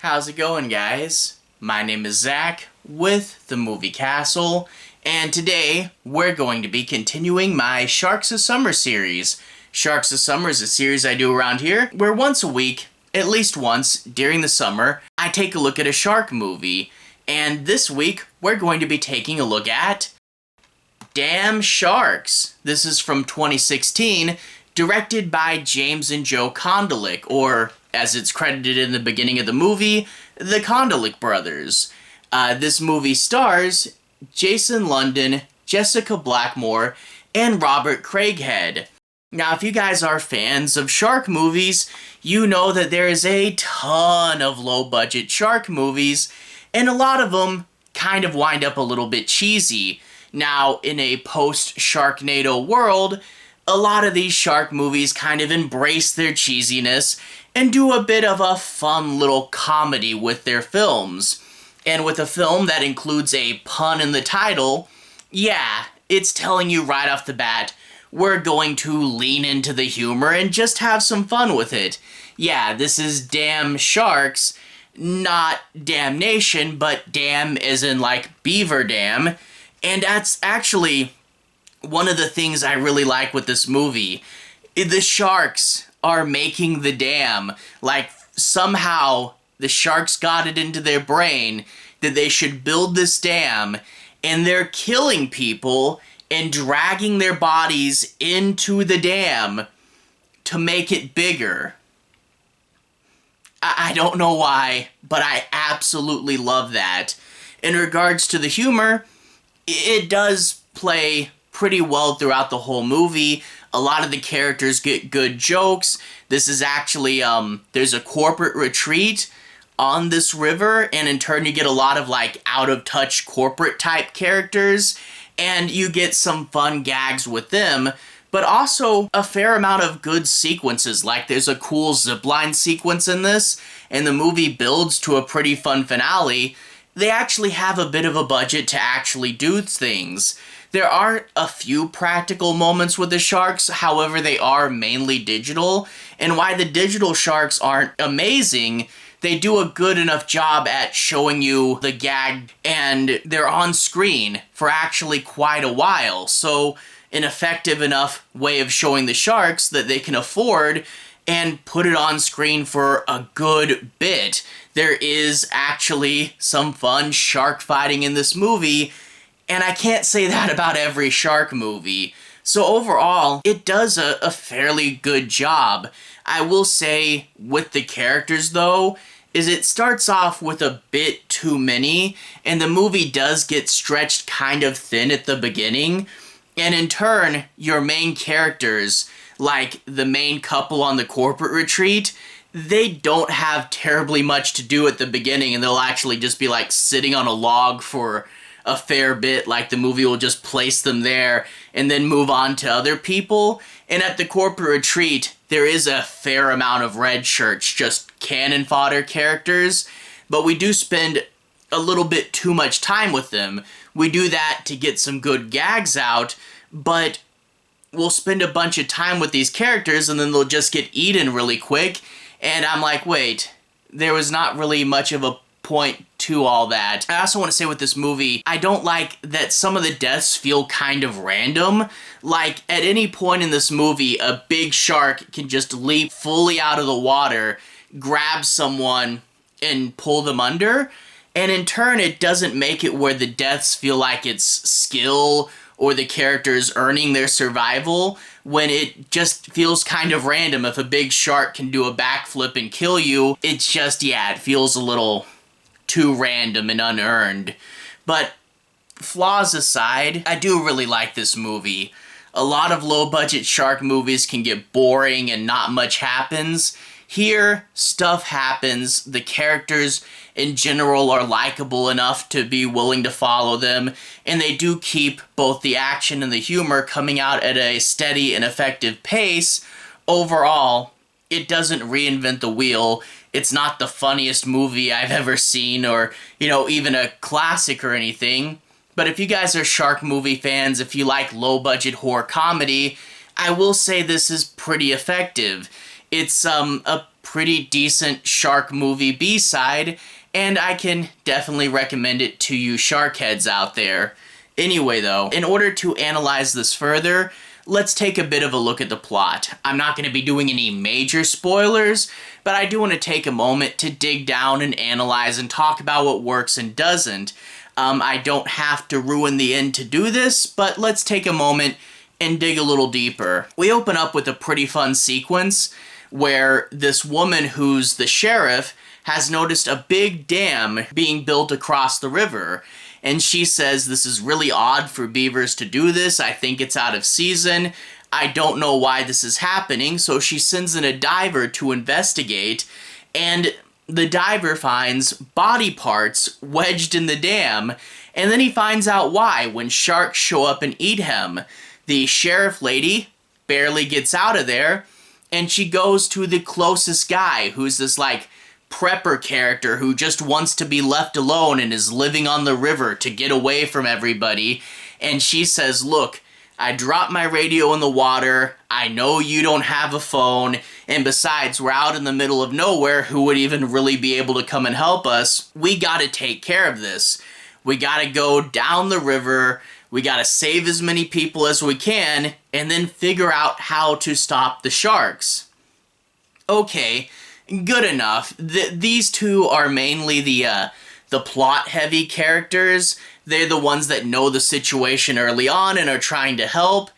How's it going, guys? My name is Zach with the Movie Castle, and today we're going to be continuing my Sharks of Summer series. Sharks of Summer is a series I do around here where once a week, at least once during the summer, I take a look at a shark movie. And this week we're going to be taking a look at Damn Sharks. This is from 2016, directed by James and Joe Kondelik, or as it's credited in the beginning of the movie, the Kondelik brothers. This movie stars Jason London, Jessica Blackmore, and Robert Craighead. Now, if you guys are fans of shark movies, you know that there is a ton of low-budget shark movies, and a lot of them kind of wind up a little bit cheesy. Now, in a post-Sharknado world, a lot of these shark movies kind of embrace their cheesiness and do a bit of a fun little comedy with their films. And with a film that includes a pun in the title, yeah, it's telling you right off the bat, we're going to lean into the humor and just have some fun with it. Yeah, this is Damn Sharks, not damnation, but damn as in like beaver dam. And that's actually one of the things I really like with this movie. The sharks are making the dam. Like, somehow the sharks got it into their brain that they should build this dam, and they're killing people and dragging their bodies into the dam to make it bigger. I don't know why, but I absolutely love that. In regards to the humor, it does play pretty well throughout the whole movie. A lot of the characters get good jokes. This is actually, there's a corporate retreat on this river, and in turn you get a lot of like out-of-touch corporate type characters, and you get some fun gags with them, but also a fair amount of good sequences. Like, there's a cool zipline sequence in this, and the movie builds to a pretty fun finale. They actually have a bit of a budget to actually do things. There are a few practical moments with the sharks, however they are mainly digital, and while the digital sharks aren't amazing, they do a good enough job at showing you the gag, and they're on screen for actually quite a while, so an effective enough way of showing the sharks that they can afford and put it on screen for a good bit. There is actually some fun shark fighting in this movie, and I can't say that about every shark movie. So overall, it does a fairly good job. I will say, with the characters though, is it starts off with a bit too many, and the movie does get stretched kind of thin at the beginning, and in turn, your main characters, like the main couple on the corporate retreat, they don't have terribly much to do at the beginning, and they'll actually just be like sitting on a log for a fair bit. Like, the movie will just place them there and then move on to other people. And at the corporate retreat, there is a fair amount of red shirts, just cannon fodder characters, but we do spend a little bit too much time with them. We do that to get some good gags out, but we'll spend a bunch of time with these characters and then they'll just get eaten really quick, and I'm like, wait, there was not really much of a point to all that. I also want to say with this movie, I don't like that some of the deaths feel kind of random. Like, at any point in this movie, a big shark can just leap fully out of the water, grab someone, and pull them under, and in turn, it doesn't make it where the deaths feel like it's skill or the characters earning their survival, when it just feels kind of random. If a big shark can do a backflip and kill you, it's just, yeah, it feels a little too random and unearned. But flaws aside, I do really like this movie. A lot of low-budget shark movies can get boring and not much happens. Here, stuff happens. The characters in general are likable enough to be willing to follow them, and they do keep both the action and the humor coming out at a steady and effective pace. Overall, it doesn't reinvent the wheel. It's not the funniest movie I've ever seen, or, you know, even a classic or anything. But if you guys are shark movie fans, if you like low-budget horror comedy, I will say this is pretty effective. It's a pretty decent shark movie B-side, and I can definitely recommend it to you shark heads out there. Anyway though, in order to analyze this further, let's take a bit of a look at the plot. I'm not going to be doing any major spoilers, but I do want to take a moment to dig down and analyze and talk about what works and doesn't. I don't have to ruin the end to do this, but let's take a moment and dig a little deeper. We open up with a pretty fun sequence where this woman who's the sheriff has noticed a big dam being built across the river. And she says, this is really odd for beavers to do this. I think it's out of season. I don't know why this is happening. So she sends in a diver to investigate. And the diver finds body parts wedged in the dam. And then he finds out why when sharks show up and eat him. The sheriff lady barely gets out of there. And she goes to the closest guy, who's this like prepper character who just wants to be left alone and is living on the river to get away from everybody. And she says, look, I dropped my radio in the water. I know you don't have a phone. And besides, we're out in the middle of nowhere. Who would even really be able to come and help us? We gotta take care of this. We gotta go down the river. We gotta save as many people as we can and then figure out how to stop the sharks. Okay. Good enough. These two are mainly the plot-heavy characters. They're the ones that know the situation early on and are trying to help.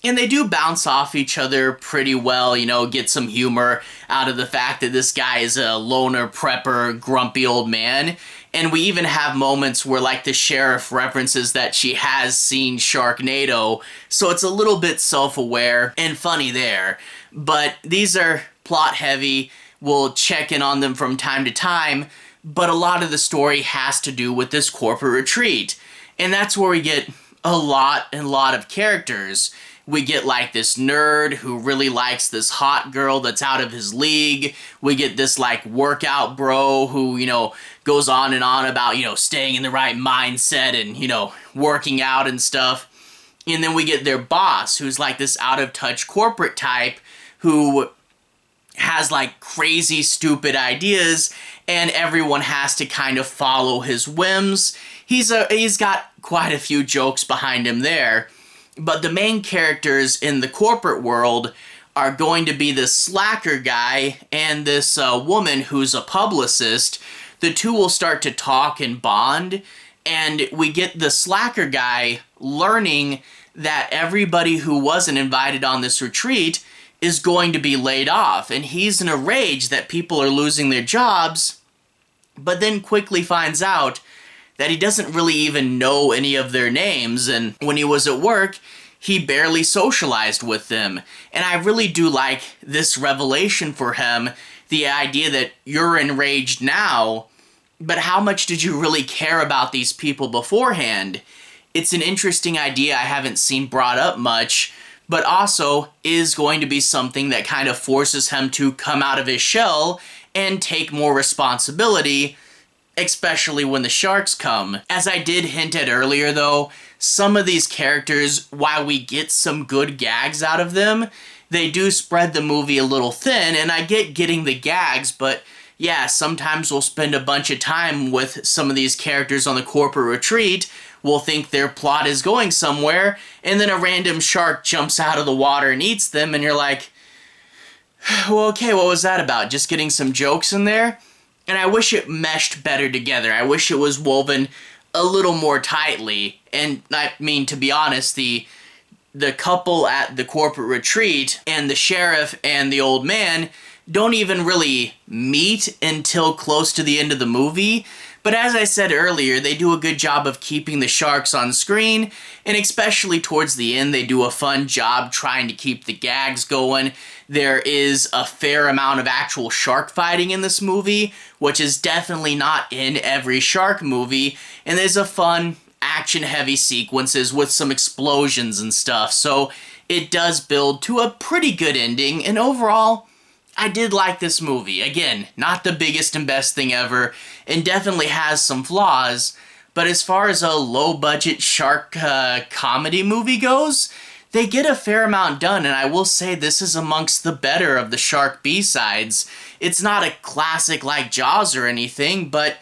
And they do bounce off each other pretty well, you know, get some humor out of the fact that this guy is a loner, prepper, grumpy old man. And we even have moments where, like, the sheriff references that she has seen Sharknado, so it's a little bit self-aware and funny there. But these are plot-heavy. We'll check in on them from time to time, but a lot of the story has to do with this corporate retreat. And that's where we get a lot of characters. We get like this nerd who really likes this hot girl that's out of his league. We get this like workout bro who, you know, goes on and on about, you know, staying in the right mindset and, you know, working out and stuff. And then we get their boss who's like this out of touch corporate type who has like crazy stupid ideas and everyone has to kind of follow his whims. He's got quite a few jokes behind him there, but the main characters in the corporate world are going to be this slacker guy and this woman who's a publicist. The two will start to talk and bond, and we get the slacker guy learning that everybody who wasn't invited on this retreat is going to be laid off, and he's in a rage that people are losing their jobs, but then quickly finds out that he doesn't really even know any of their names, and when he was at work, he barely socialized with them. And I really do like this revelation for him, the idea that you're enraged now, but how much did you really care about these people beforehand? It's an interesting idea I haven't seen brought up much, but also is going to be something that kind of forces him to come out of his shell and take more responsibility, especially when the sharks come. As I did hint at earlier though, some of these characters, while we get some good gags out of them, they do spread the movie a little thin, and I get getting the gags, but yeah, sometimes we'll spend a bunch of time with some of these characters on the corporate retreat. We'll think their plot is going somewhere, and then a random shark jumps out of the water and eats them, and you're like, well, okay, what was that about? Just getting some jokes in there? And I wish it meshed better together. I wish it was woven a little more tightly. And I mean, to be honest, the couple at the corporate retreat and the sheriff and the old man don't even really meet until close to the end of the movie. But as I said earlier, they do a good job of keeping the sharks on screen, and especially towards the end, they do a fun job trying to keep the gags going. There is a fair amount of actual shark fighting in this movie, which is definitely not in every shark movie, and there's a fun action-heavy sequences with some explosions and stuff, so it does build to a pretty good ending, and overall, I did like this movie. Again, not the biggest and best thing ever, and definitely has some flaws, but as far as a low-budget shark comedy movie goes, they get a fair amount done, and I will say this is amongst the better of the shark B-sides. It's not a classic like Jaws or anything, but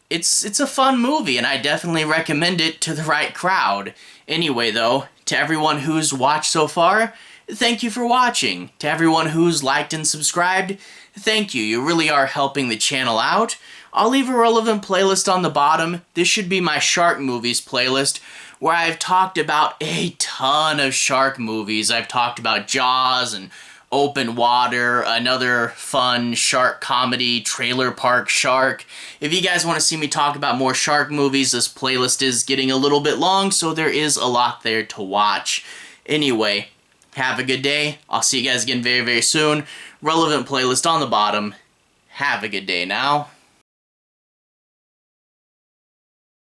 it's a fun movie, and I definitely recommend it to the right crowd. Anyway, though, to everyone who's watched so far, thank you for watching. To everyone who's liked and subscribed, thank you. You really are helping the channel out. I'll leave a relevant playlist on the bottom. This should be my shark movies playlist, where I've talked about a ton of shark movies. I've talked about Jaws and Open Water, another fun shark comedy, Trailer Park Shark. If you guys want to see me talk about more shark movies, this playlist is getting a little bit long, so there is a lot there to watch. Anyway, have a good day. I'll see you guys again very, very soon. Relevant playlist on the bottom. Have a good day now.